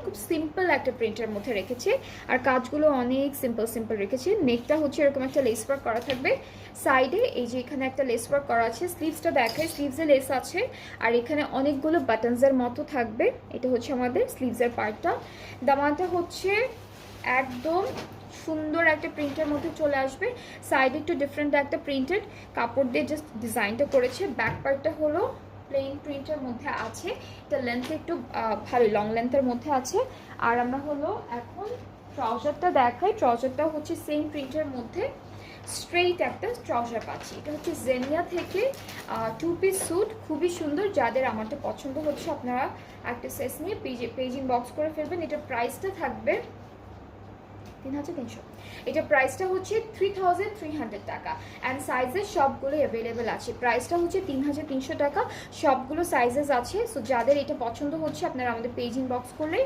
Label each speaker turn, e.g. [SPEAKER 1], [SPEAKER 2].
[SPEAKER 1] খুব সিম্পল একটা প্রিন্টের মধ্যে রেখেছি, আর কাজগুলো অনেক সিম্পল সিম্পল রেখেছি। নেকটা হচ্ছে এরকম একটা লেস ওয়ার্ক করা থাকবে, সাইডে এই যে এখানে একটা লেস ওয়ার্ক করা আছে, স্লিভসটা দেখায়, স্লিভসে লেস আছে, আর এখানে অনেকগুলো বাটনসের মতো থাকবে। এটা হচ্ছে আমাদের স্লিভসের পার্টটা। দামানটা হচ্ছে একদম সুন্দর একটা প্রিন্টের মধ্যে চলে আসবে, সাইডে একটু ডিফারেন্ট একটা প্রিন্টেড কাপড় দিয়ে জাস্ট ডিজাইনটা করেছে। ব্যাক পার্টটা হলো প্লেন প্রিন্টের মধ্যে আছে, এটা লেন্থ একটু ভালো লং লেন্থের মধ্যে আছে। আর আমরা হলো এখন ট্রাউজারটা দেখাই, ট্রাউজারটা হচ্ছে সেম প্রিন্টের মধ্যে স্ট্রেইট একটা ট্রাউজার পাচ্ছি। এটা হচ্ছে জেনিয়া থেকে 2 পিস স্যুট, খুবই সুন্দর। যাদের আমারটা পছন্দ হচ্ছে আপনারা একটা সেস নিয়ে পেজিং বক্স করে ফেলবেন। এটার প্রাইসটা থাকবে 3300। এটা প্রাইসটা হচ্ছে 3300 টাকা, অ্যান্ড সাইজেস সবগুলো অ্যাভেলেবেল আছে। প্রাইসটা হচ্ছে 3300 টাকা, সবগুলো সাইজেস আছে। সো যাদের এটা পছন্দ হচ্ছে আপনারা আমাদের পেজিং বক্স করলেই